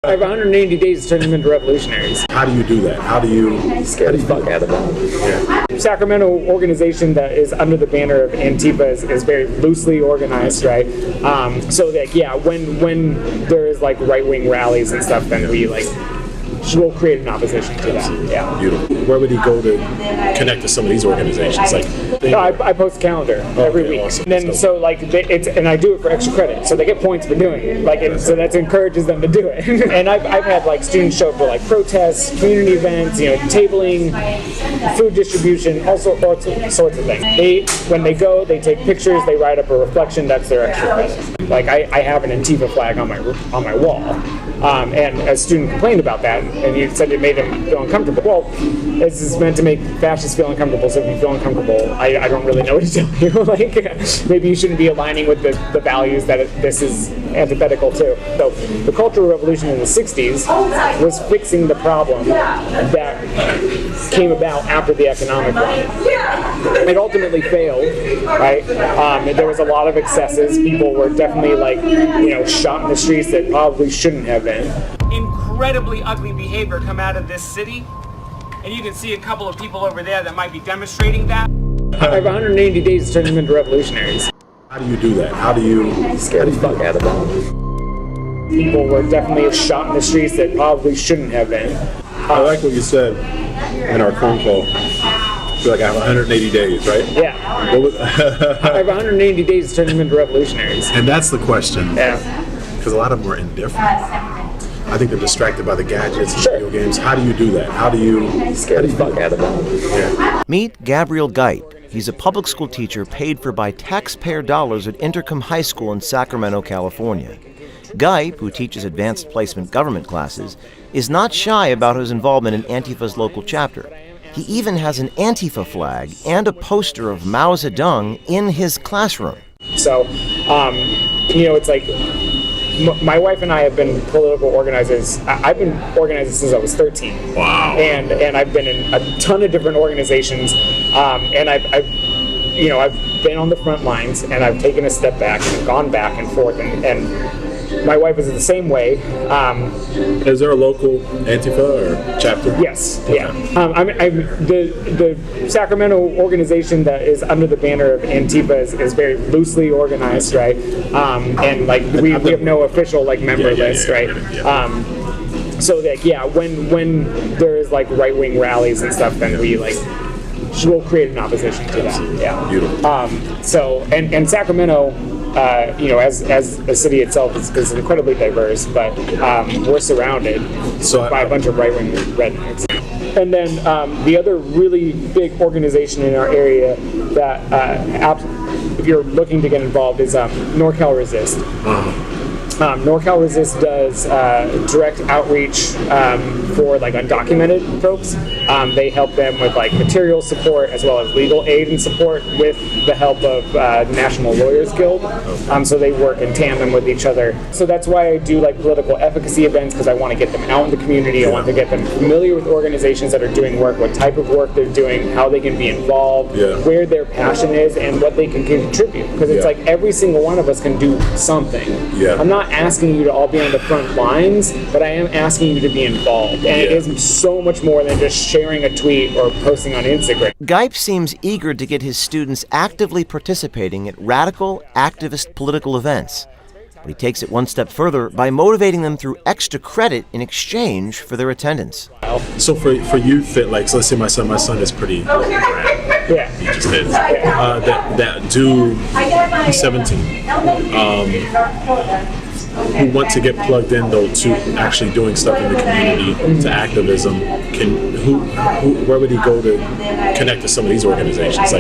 I have 180 days to turn them into revolutionaries. How do you do that? How do you Scare the fuck out of them. Yeah. Sacramento organization that is under the banner of Antifa is very loosely organized, right? So that when there is like right-wing rallies and stuff, then we'll create an opposition to that. Yeah. Beautiful. Where would he go to connect to some of these organizations? I post a calendar every week, awesome. and then so and I do it for extra credit, so they get points for doing it. So that encourages them to do it. And I've had students show up for protests, community events, tabling, food distribution, all sorts of things. When they go, they take pictures, they write up a reflection. That's their extra credit. I have an Antifa flag on my wall, and a student complained about that, and he said it made him feel uncomfortable. Well, this is meant to make fascists feel uncomfortable. So if you feel uncomfortable, I don't really know what to tell you. Maybe you shouldn't be aligning with the values that this is antithetical to. So the Cultural Revolution in the 60s was fixing the problem that came about after the economic one. It ultimately failed, right? There was a lot of excesses. People were definitely shot in the streets that probably shouldn't have been. Incredibly ugly behavior come out of this city, and you can see a couple of people over there that might be demonstrating that. I have 180 days to turn them into revolutionaries. How do you do that? How do you scare the fuck out of them? People were definitely shot in the streets that probably shouldn't have been. I like what you said in our phone call. I feel like I have 180 days, right? Yeah. I have 180 days to turn them into revolutionaries. And that's the question. Yeah. Because a lot of them are indifferent. I think they're distracted by the gadgets and video games. How do you do that? How do you scare the fuck out of them? Yeah. Meet Gabriel Geip. He's a public school teacher paid for by taxpayer dollars at Intercom High School in Sacramento, California. Geip, who teaches advanced placement government classes, is not shy about his involvement in Antifa's local chapter. He even has an Antifa flag and a poster of Mao Zedong in his classroom. So, it's my wife and I have been political organizers. I've been organizing since I was 13. Wow. And I've been in a ton of different organizations. And I've been on the front lines, and I've taken a step back and gone back and forth. And my wife is the same way. Is there a local Antifa or chapter? Yes. Okay. Yeah. The Sacramento organization that is under the banner of Antifa is very loosely organized, right? And we have no official member list, right? Yeah. So that when there is right-wing rallies and stuff, then we'll create an opposition to that. Yeah. Beautiful. So and Sacramento, as a city itself is incredibly diverse, but we're surrounded by a bunch of right-wing rednecks. And then the other really big organization in our area that, if you're looking to get involved, is NorCal Resist. NorCal Resist does direct outreach for undocumented folks. They help them with material support as well as legal aid and support with the help of the National Lawyers Guild. So they work in tandem with each other. So that's why I do political efficacy events, because I want to get them out in the community. I want to get them familiar with organizations that are doing work, what type of work they're doing, how they can be involved, where their passion is, and what they can contribute. Because it's every single one of us can do something. I'm not asking you to all be on the front lines, but I am asking you to be involved. And it is so much more than just sharing a tweet or posting on Instagram. Geip seems eager to get his students actively participating at radical, activist political events. But he takes it one step further by motivating them through extra credit in exchange for their attendance. So for youth that so let's say my son is pretty Yeah. He just is. He's 17. Who want to get plugged in though to actually doing stuff in the community, to activism, where would he go to connect to some of these organizations?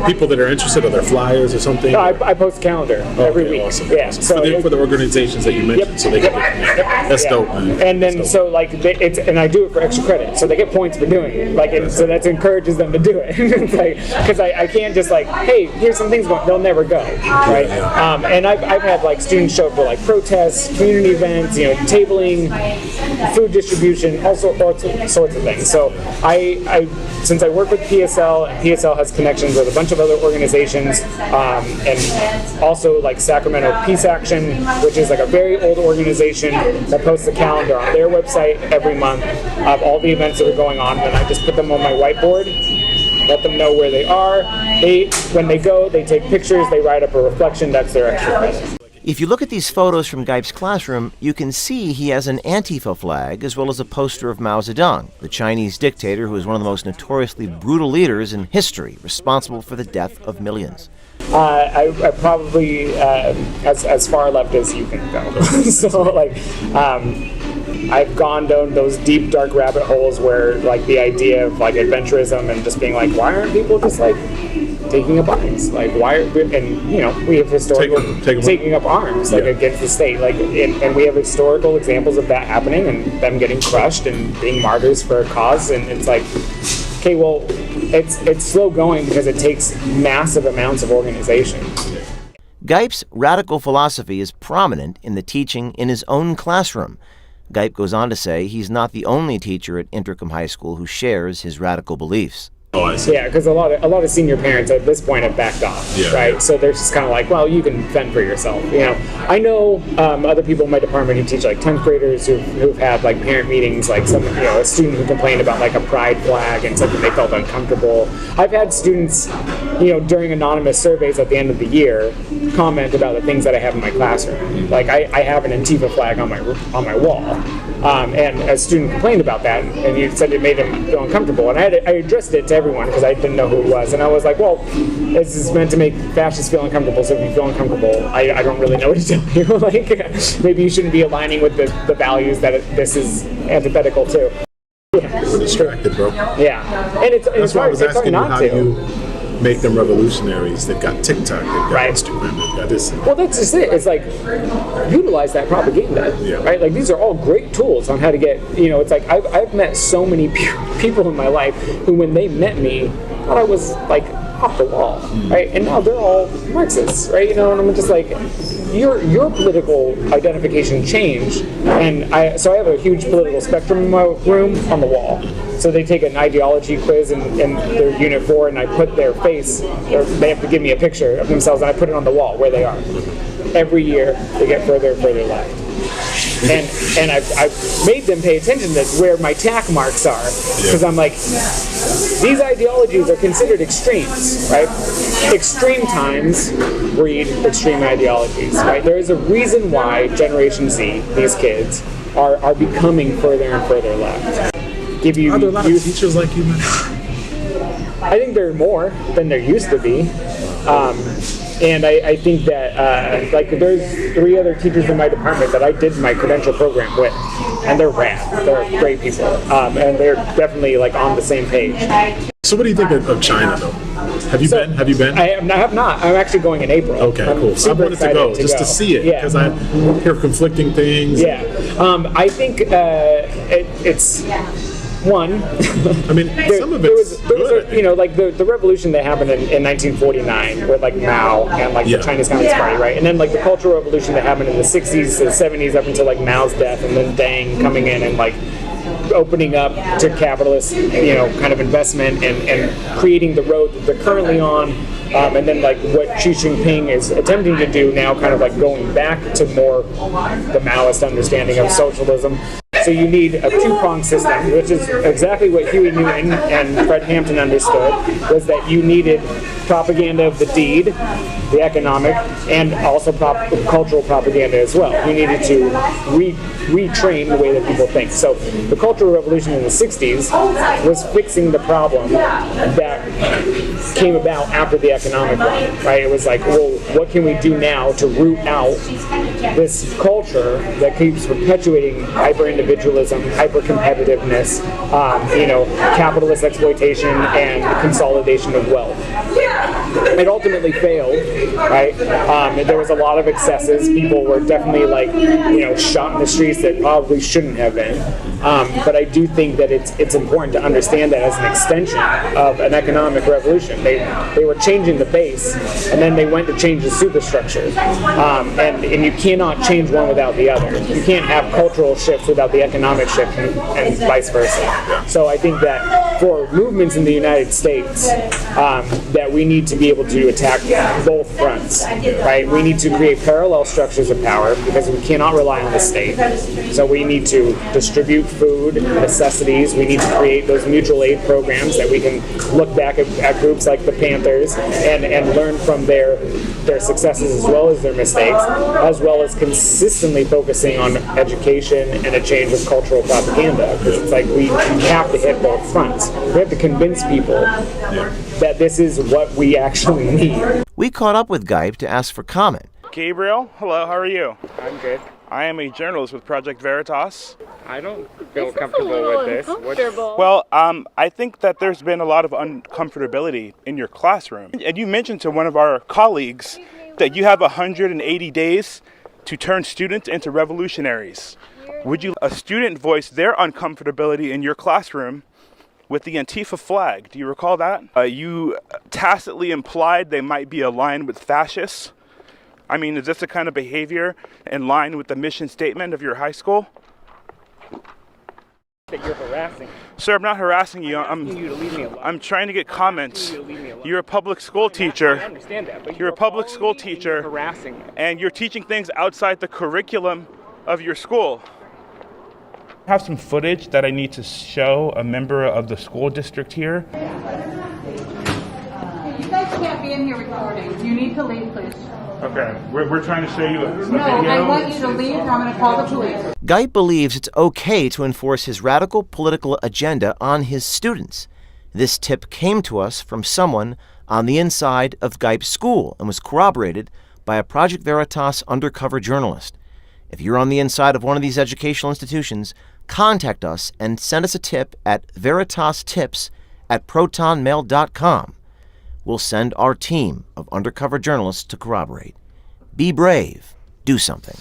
People that are interested, or their flyers or something? No, I post a calendar every week. Awesome. Yeah. Awesome. So for the organizations that you mentioned, so they can get connected. That's dope, man. And then and I do it for extra credit, so they get points for doing it. So that encourages them to do it. Because I can't just hey, here's some things going. They'll never go, right? And I've had students show up for protests, community events, tabling, food distribution, all sorts of things. So I since I work with PA PSL, and PSL has connections with a bunch of other organizations, and also like Sacramento Peace Action, which is like a very old organization that posts a calendar on their website every month of all the events that are going on, and I just put them on my whiteboard, let them know where they are. When they go, they take pictures, they write up a reflection, that's their extra credit. If you look at these photos from Geip's classroom, you can see he has an Antifa flag as well as a poster of Mao Zedong, the Chinese dictator who is one of the most notoriously brutal leaders in history, responsible for the death of millions. I probably as far left as you can go. So like, I've gone down those deep dark rabbit holes where like the idea of like adventurism and just being like, why aren't people just like taking up arms? Like why? And you know, we have historical taking up arms like against the state. Like and we have historical examples of that happening and them getting crushed and being martyrs for a cause. And it's like, okay, well, it's slow going because it takes massive amounts of organization. Geip's radical philosophy is prominent in the teaching in his own classroom. Geip goes on to say he's not the only teacher at Inderkum High School who shares his radical beliefs. Oh, I see. Yeah, because a lot of senior parents at this point have backed off, right? Yeah. So they're just kind of like, well, you can fend for yourself. You know, I know other people in my department who teach like 10th graders who've had like parent meetings, like some, you know, a student who complained about like a pride flag and something they felt uncomfortable. I've had students, you know, during anonymous surveys at the end of the year comment about the things that I have in my classroom. Like I have an Antifa flag on my wall, and a student complained about that, and he said it made him feel uncomfortable, and I addressed it to everyone because I didn't know who it was, and I was like, well, this is meant to make fascists feel uncomfortable, so if you feel uncomfortable, I don't really know what to tell you. Like, maybe you shouldn't be aligning with the values that this is antithetical to. Yeah. We're distracted, bro. Yeah, and it's hard not to. You make them revolutionaries. They've got TikTok, they've got Instagram, they've got this. Well, that's just it. It's like, utilize that propaganda, right? Like, these are all great tools on how to get, you know, it's like, I've met so many people in my life who, when they met me, thought I was, like, off the wall, right? And now they're all Marxists, right? You know, and I'm just like, your political identification changed, and so I have a huge political spectrum in my room on the wall. So they take an ideology quiz in their Unit 4, and I put their face, or they have to give me a picture of themselves, and I put it on the wall where they are. Every year, they get further and further left. And I've made them pay attention to where my tack marks are, because I'm like, these ideologies are considered extremes, right? Extreme times breed extreme ideologies, right? There is a reason why Generation Z, these kids, are becoming further and further left. Are there a lot of teachers like you, man? I think there are more than there used to be. And I think that, like, there's 3 other teachers in my department that I did my credential program with, and they're rad. They're great people, and they're definitely, like, on the same page. So what do you think of China, though? Have you been? Have you been? I have not. I'm actually going in April. Okay, cool. I wanted to go just to see it, because I hear conflicting things. Yeah. I think it's... One, I mean, some of it's good. You know, like the revolution that happened in 1949 with like Mao and like the Chinese Communist Party, right? And then like the Cultural Revolution that happened in the 60s to the 70s up until like Mao's death, and then Deng coming in and like opening up to capitalist, you know, kind of investment and creating the road that they're currently on. And then like what Xi Jinping is attempting to do now, kind of like going back to more the Maoist understanding of socialism. So you need a 2-pronged system, which is exactly what Huey Newton and Fred Hampton understood, was that you needed propaganda of the deed, the economic, and also cultural propaganda as well. You needed to retrain the way that people think. So the Cultural Revolution in the 60s was fixing the problem that came about after the economic one, right? It was like, well, what can we do now to root out this culture that keeps perpetuating hyper-individualism, hyper-competitiveness, you know, capitalist exploitation, and consolidation of wealth. It ultimately failed, right? There was a lot of excesses. People were definitely, like, you know, shot in the streets that probably shouldn't have been. But I do think that it's important to understand that as an extension of an economic revolution. They were changing the base, and then they went to change the superstructure. And you cannot change one without the other. You can't have cultural shifts without the economic shift, and vice versa. So I think that for movements in the United States, that we need to be able to attack both fronts, right? We need to create parallel structures of power because we cannot rely on the state. So we need to distribute food, necessities. We need to create those mutual aid programs that we can look back at groups like the Panthers and learn from their successes as well as their mistakes, as well as consistently focusing on education and a change of cultural propaganda. Because it's like we have to hit both fronts. We have to convince people that this is what we actually need. We caught up with Geip to ask for comment. Gabriel, hello, how are you? I'm good. I am a journalist with Project Veritas. I don't feel comfortable with this. Well, I think that there's been a lot of uncomfortability in your classroom. And you mentioned to one of our colleagues that you have 180 days to turn students into revolutionaries. Would you, a student, voice their uncomfortability in your classroom with the Antifa flag? Do you recall that? You tacitly implied they might be aligned with fascists. I mean, is this the kind of behavior in line with the mission statement of your high school? That you're harassing. Sir, I'm not harassing you. I'm asking you to leave me alone. I'm trying to get comments. You You're a public school teacher. I understand that, but You're a public school teacher. Harassing me. And you're teaching things outside the curriculum of your school. I have some footage that I need to show a member of the school district here. You guys can't be in here recording. You need to leave, please. Okay, we're trying to show you a No, I want you to leave or I'm going to call the police. Geip believes it's okay to enforce his radical political agenda on his students. This tip came to us from someone on the inside of Geip's school and was corroborated by a Project Veritas undercover journalist. If you're on the inside of one of these educational institutions, contact us and send us a tip at veritastips@protonmail.com. We'll send our team of undercover journalists to corroborate. Be brave. Do something.